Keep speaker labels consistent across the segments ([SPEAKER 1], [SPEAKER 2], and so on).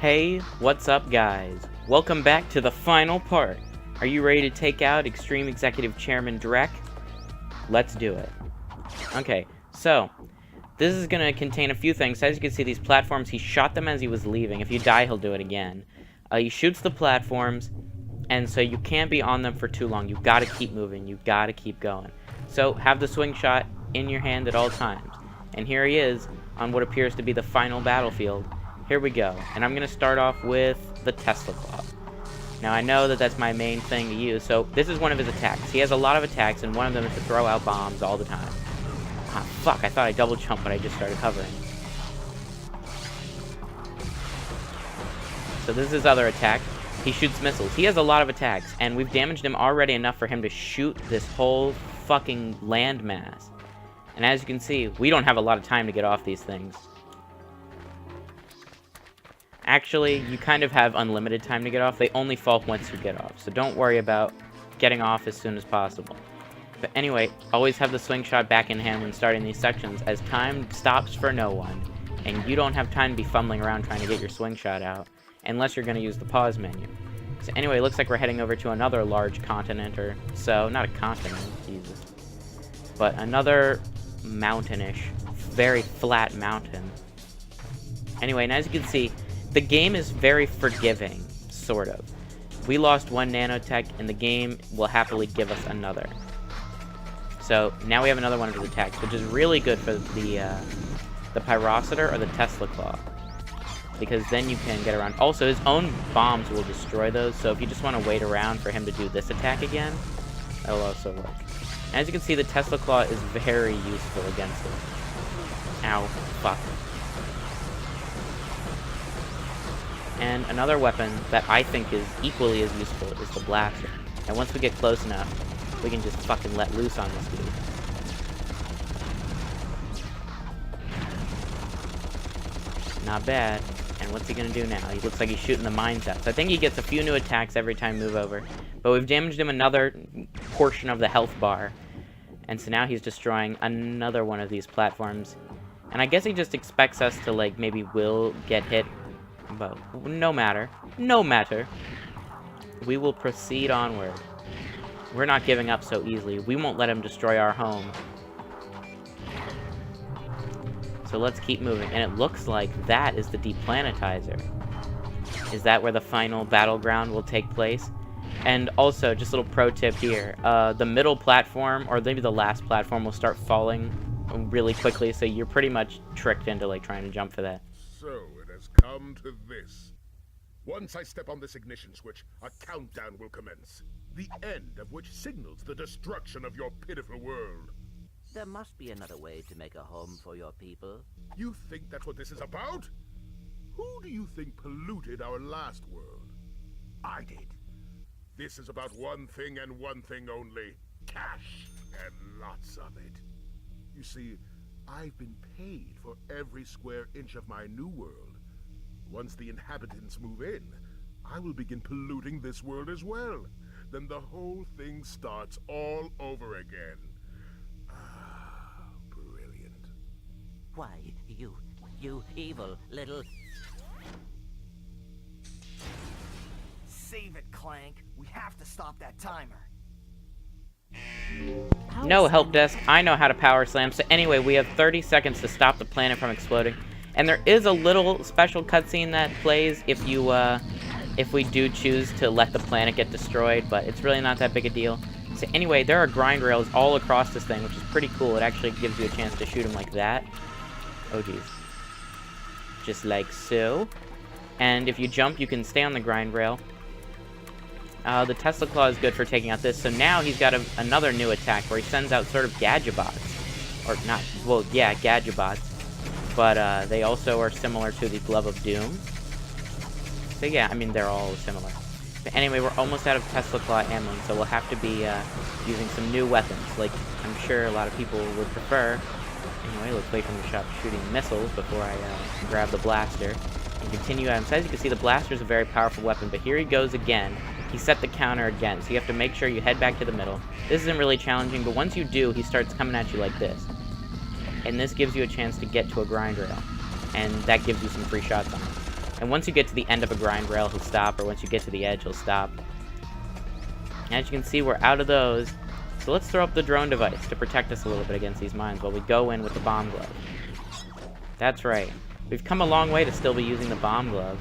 [SPEAKER 1] Hey, what's up guys? Welcome back to the final part. Are you ready to take out Extreme Executive Chairman Drek? Let's do it. Okay, so, this is going to contain a few things. As you can see, these platforms, he shot them as he was leaving. If you die, he'll do it again. He shoots the platforms, and so you can't be on them for too long. You've got to keep moving. You've got to keep going. So, have the swing shot in your hand at all times. And here he is on what appears to be the final battlefield. Here we go, and I'm going to start off with the Tesla Claw. Now, I know that that's my main thing to use, so this is one of his attacks. He has a lot of attacks, and one of them is to throw out bombs all the time. Ah, fuck, I thought I double jumped, but I just started hovering. So this is his other attack. He shoots missiles. He has a lot of attacks, and we've damaged him already enough for him to shoot this whole fucking landmass. And as you can see, we don't have a lot of time to get off these things. Actually, you kind of have unlimited time to get off. They only fall once you get off, so don't worry about getting off as soon as possible. But anyway, always have the swing shot back in hand when starting these sections, as time stops for no one, and you don't have time to be fumbling around trying to get your swing shot out, unless you're going to use the pause menu. So anyway, it looks like we're heading over to another large continent, or so. Not a continent, Jesus. But another mountainish, very flat mountain. Anyway, and as you can see, the game is very forgiving, sort of. We lost one nanotech, and the game will happily give us another. So, now we have another one of his attacks, which is really good for the Pyrocitor or the Tesla Claw. Because then you can get around. Also, his own bombs will destroy those, so if you just want to wait around for him to do this attack again, that'll also work. As you can see, the Tesla Claw is very useful against it. Ow. Fuck. And another weapon that I think is equally as useful is the blaster. And once we get close enough, we can just fucking let loose on this dude. Not bad. And what's he gonna do now? He looks like he's shooting the mines out. So I think he gets a few new attacks every time we move over. But we've damaged him another portion of the health bar. And so now he's destroying another one of these platforms. And I guess he just expects us to, like, maybe will get hit. But no matter. No matter. We will proceed onward. We're not giving up so easily. We won't let him destroy our home. So let's keep moving. And it looks like that is the deplanetizer. Is that where the final battleground will take place? And also, just a little pro tip here. The middle platform, or maybe the last platform, will start falling really quickly. So you're pretty much tricked into, like, trying to jump for that.
[SPEAKER 2] So it has come to this. Once I step on this ignition switch, a countdown will commence. The end of which signals the destruction of your pitiful world.
[SPEAKER 3] There must be another way to make a home for your people.
[SPEAKER 2] You think that's what this is about? Who do you think polluted our last world? I did. This is about one thing and one thing only. Cash. And lots of it. You see, I've been paid for every square inch of my new world. Once the inhabitants move in, I will begin polluting this world as well. Then the whole thing starts all over again. Ah, brilliant.
[SPEAKER 3] Why, you evil little...
[SPEAKER 4] Save it, Clank. We have to stop that timer.
[SPEAKER 1] No help desk. I know how to power slam. So anyway, we have 30 seconds to stop the planet from exploding. And there is a little special cutscene that plays if we do choose to let the planet get destroyed, but it's really not that big a deal. So anyway, there are grind rails all across this thing, which is pretty cool. It actually gives you a chance to shoot them like that. Oh geez. Just like so. And if you jump, you can stay on the grind rail. The Tesla Claw is good for taking out this. So now he's got another new attack where he sends out sort of Gadgebots. Or not, well, yeah, Gadgebots. But they also are similar to the Glove of Doom. So yeah, I mean, they're all similar. But anyway, we're almost out of Tesla Claw ammo, so we'll have to be using some new weapons, like I'm sure a lot of people would prefer. Anyway, let's wait for him to stop shooting missiles before I grab the blaster and continue at him. So as you can see, the blaster is a very powerful weapon, but here he goes again. He set the counter again, so you have to make sure you head back to the middle. This isn't really challenging, but once you do, he starts coming at you like this. And this gives you a chance to get to a grind rail. And that gives you some free shots on him. And once you get to the end of a grind rail, he'll stop, or once you get to the edge, he'll stop. As you can see, we're out of those. So let's throw up the drone device to protect us a little bit against these mines while we go in with the bomb glove. That's right. We've come a long way to still be using the bomb glove.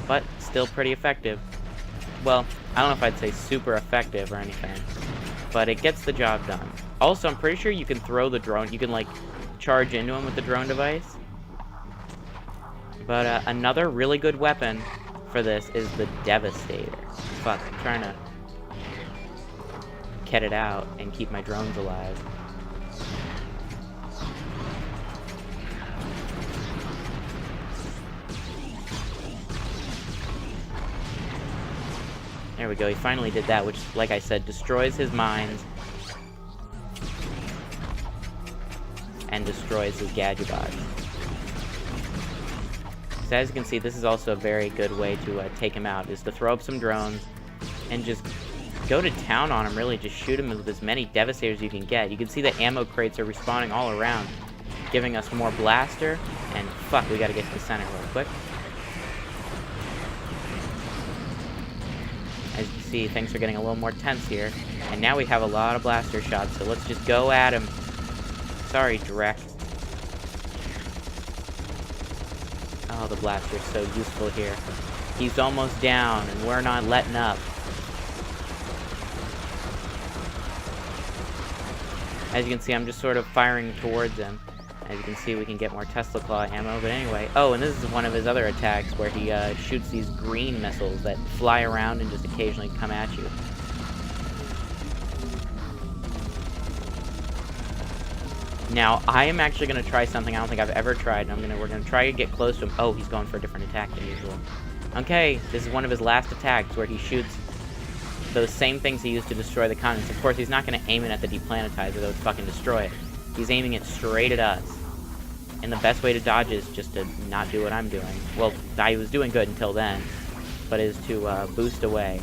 [SPEAKER 1] But still pretty effective. Well, I don't know if I'd say super effective or anything, but it gets the job done. Also, I'm pretty sure you can throw the drone, you can like charge into him with the drone device. But another really good weapon for this is the Devastator. Fuck, I'm trying to get it out and keep my drones alive. There we go, he finally did that, which, like I said, destroys his mines and destroys his Gadgetobots. So as you can see, this is also a very good way to take him out, is to throw up some drones and just go to town on him, really. Just shoot him with as many Devastators you can get. You can see the ammo crates are respawning all around, giving us more blaster, and fuck, we gotta get to the center real quick. As you see, things are getting a little more tense here, and now we have a lot of blaster shots, so let's just go at him. Sorry, Drek. Oh, the blaster's so useful here. He's almost down, and we're not letting up. As you can see, I'm just sort of firing towards him. As you can see, we can get more Tesla Claw ammo, but anyway. Oh, and this is one of his other attacks, where he shoots these green missiles that fly around and just occasionally come at you. Now, I am actually going to try something I don't think I've ever tried, and we're going to try to get close to him. Oh, he's going for a different attack than usual. Okay, this is one of his last attacks, where he shoots those same things he used to destroy the continents. Of course, he's not going to aim it at the deplanetizer, that would fucking destroy it. He's aiming it straight at us. And the best way to dodge is just to not do what I'm doing. Well, I was doing good until then, but is to boost away.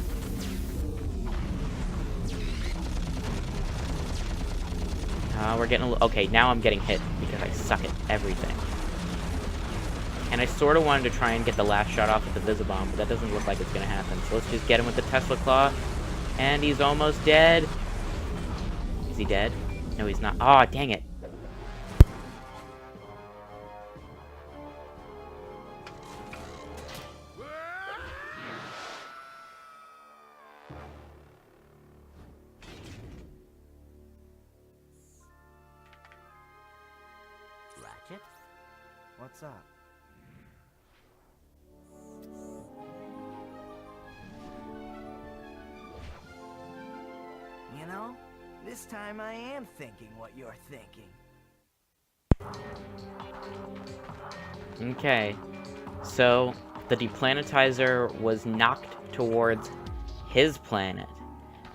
[SPEAKER 1] We're getting a little... Okay, now I'm getting hit because I suck at everything. And I sort of wanted to try and get the last shot off with the Visibomb, but that doesn't look like it's going to happen. So let's just get him with the Tesla Claw. And he's almost dead. Is he dead? No, he's not. Aw, dang it.
[SPEAKER 3] Ratchet?
[SPEAKER 4] What's up? You know, this time I am thinking what you're thinking.
[SPEAKER 1] Okay. So, the deplanetizer was knocked towards his planet.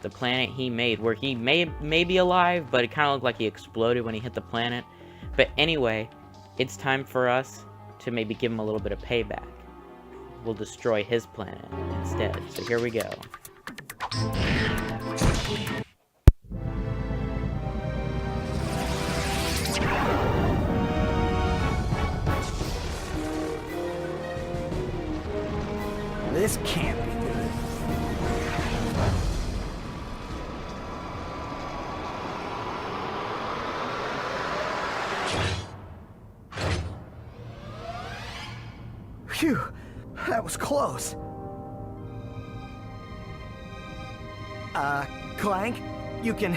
[SPEAKER 1] The planet he made, where he may be alive, but it kind of looked like he exploded when he hit the planet. But anyway, it's time for us to maybe give him a little bit of payback. We'll destroy his planet instead. So here we go.
[SPEAKER 4] This can't be good. Phew, that was close. Clank, you can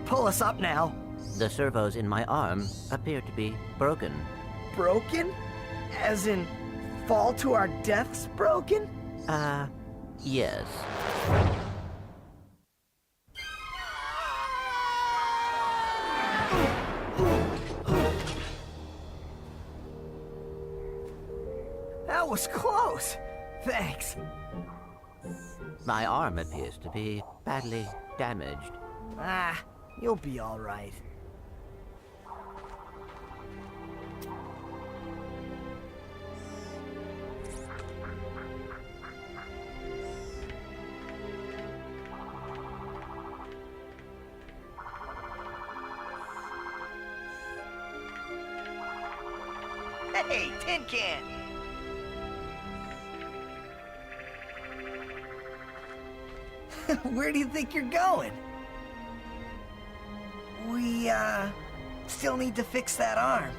[SPEAKER 4] pull us up now.
[SPEAKER 3] The servos in my arm appear to be broken.
[SPEAKER 4] Broken? As in, fall to our deaths broken?
[SPEAKER 3] Yes.
[SPEAKER 4] That was close. Thanks.
[SPEAKER 3] My arm appears to be badly damaged.
[SPEAKER 4] Ah, you'll be all right. Hey, Tin Can! Where do you think you're going? We, still need to fix that arm.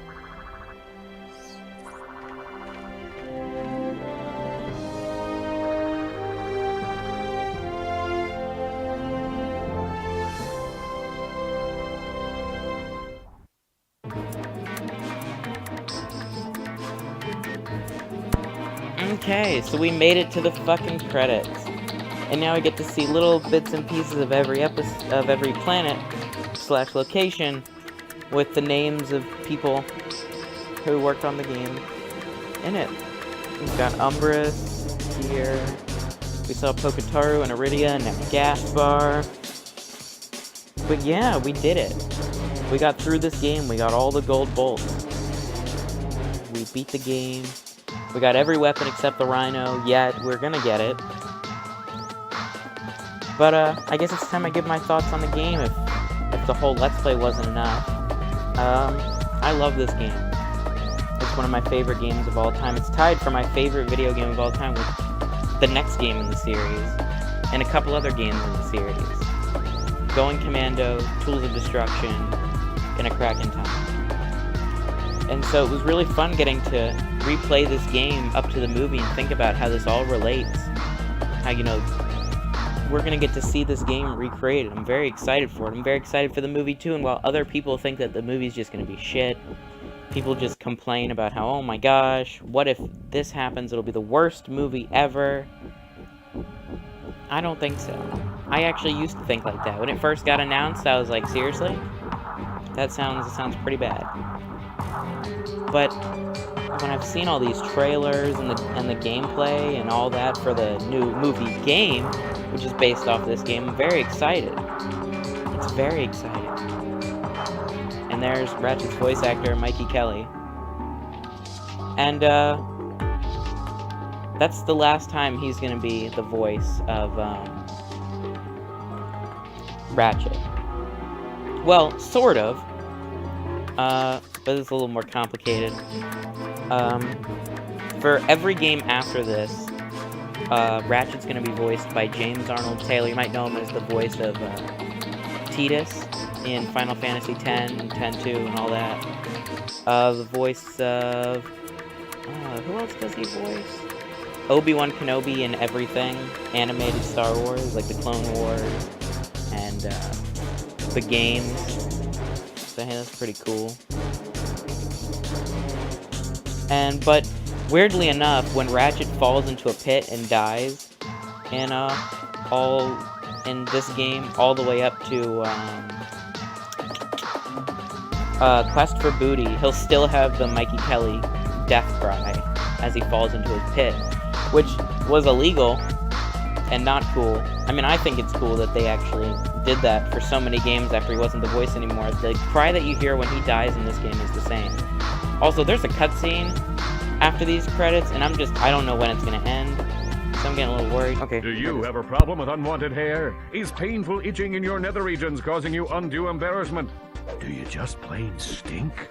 [SPEAKER 1] Okay, so we made it to the fucking credits. And now we get to see little bits and pieces of every episode, of every planet / location with the names of people who worked on the game in it. We've got Umbrus here. We saw Pokataru and Iridia and now Gaspar. But yeah, we did it. We got through this game. We got all the gold bolts. We beat the game. We got every weapon except the Rhino, yet we're gonna get it. But, I guess it's time I give my thoughts on the game if the whole Let's Play wasn't enough. I love this game. It's one of my favorite games of all time. It's tied for my favorite video game of all time with the next game in the series, and a couple other games in the series. Going Commando, Tools of Destruction, and A Crack in Time. And so it was really fun getting to replay this game up to the movie and think about how this all relates. How, you know, we're going to get to see this game recreated. I'm very excited for it. I'm very excited for the movie too, and while other people think that the movie's just going to be shit, people just complain about how, oh my gosh, what if this happens, it'll be the worst movie ever. I don't think so. I actually used to think like that. When it first got announced, I was like, seriously? That sounds pretty bad. But when I've seen all these trailers and the gameplay and all that for the new movie game, which is based off this game, I'm very excited. It's very exciting. And there's Ratchet's voice actor, Mikey Kelly. And, that's the last time he's gonna be the voice of, Ratchet. Well, sort of. But it's a little more complicated. For every game after this, Ratchet's gonna be voiced by James Arnold Taylor. You might know him as the voice of, Tidus in Final Fantasy X and X-2 and all that. The voice of... who else does he voice? Obi-Wan Kenobi in everything. Animated Star Wars, like the Clone Wars, and, the games. So, hey, that's pretty cool. But, weirdly enough, when Ratchet falls into a pit and dies, in, in this game, all the way up to, Quest for Booty, he'll still have the Mikey Kelly death cry as he falls into his pit, which was illegal and not cool. I mean, I think it's cool that they actually did that for so many games after he wasn't the voice anymore. The cry that you hear when he dies in this game is the same. Also, there's a cutscene after these credits, and I don't know when it's gonna end, so I'm getting a little worried. Okay.
[SPEAKER 5] Do you have a problem with unwanted hair? Is painful itching in your nether regions causing you undue embarrassment? Do you just plain stink?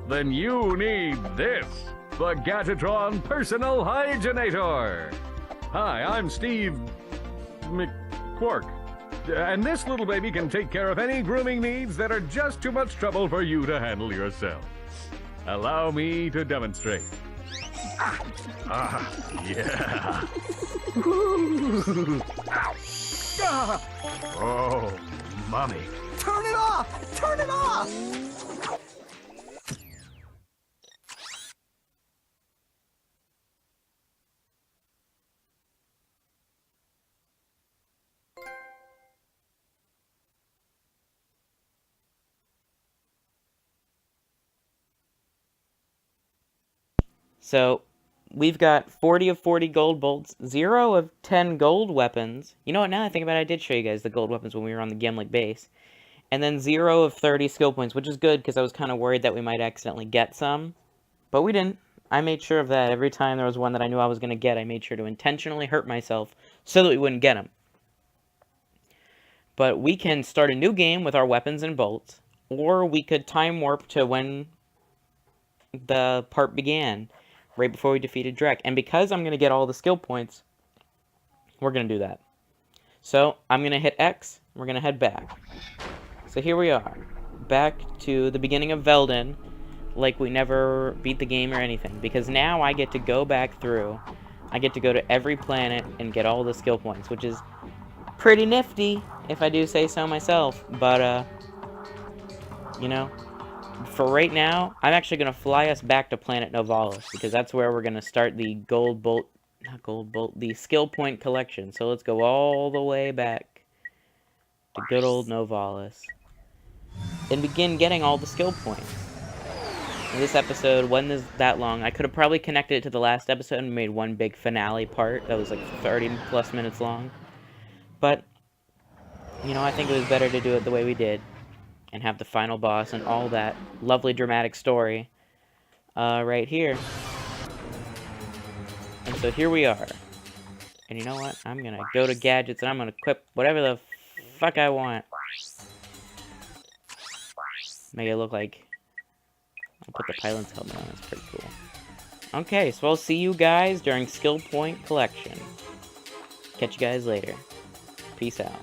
[SPEAKER 5] Then you need this, the Gadgetron Personal Hygienitor. Hi, I'm Steve McQuark, and this little baby can take care of any grooming needs that are just too much trouble for you to handle yourself. Allow me to demonstrate. Yeah. Oh, mommy.
[SPEAKER 4] Turn it off! Turn it off!
[SPEAKER 1] So, we've got 40 of 40 gold bolts, 0 of 10 gold weapons. You know what, now that I think about it, I did show you guys the gold weapons when we were on the Gimlik base. And then 0 of 30 skill points, which is good, because I was kind of worried that we might accidentally get some. But we didn't. I made sure of that. Every time there was one that I knew I was going to get, I made sure to intentionally hurt myself so that we wouldn't get them. But we can start a new game with our weapons and bolts, or we could time warp to when the part began, right before we defeated Drek. And because I'm going to get all the skill points, we're going to do that. So, I'm going to hit X, we're going to head back. So here we are, back to the beginning of Velden, like we never beat the game or anything. Because now I get to go back through, I get to go to every planet and get all the skill points, which is pretty nifty, if I do say so myself. But, you know, for right now, I'm actually going to fly us back to Planet Novalis, because that's where we're going to start the the skill point collection. So let's go all the way back to good old Novalis and begin getting all the skill points. And this episode wasn't that long. I could have probably connected it to the last episode and made one big finale part that was like 30 plus minutes long. But, you know, I think it was better to do it the way we did and have the final boss and all that lovely dramatic story right here. And so here we are. And you know what? I'm gonna go to gadgets and I'm gonna equip whatever the fuck I want. Make it look like... I'll put the pilot's helmet on, that's pretty cool. Okay, so I'll see you guys during skill point collection. Catch you guys later. Peace out.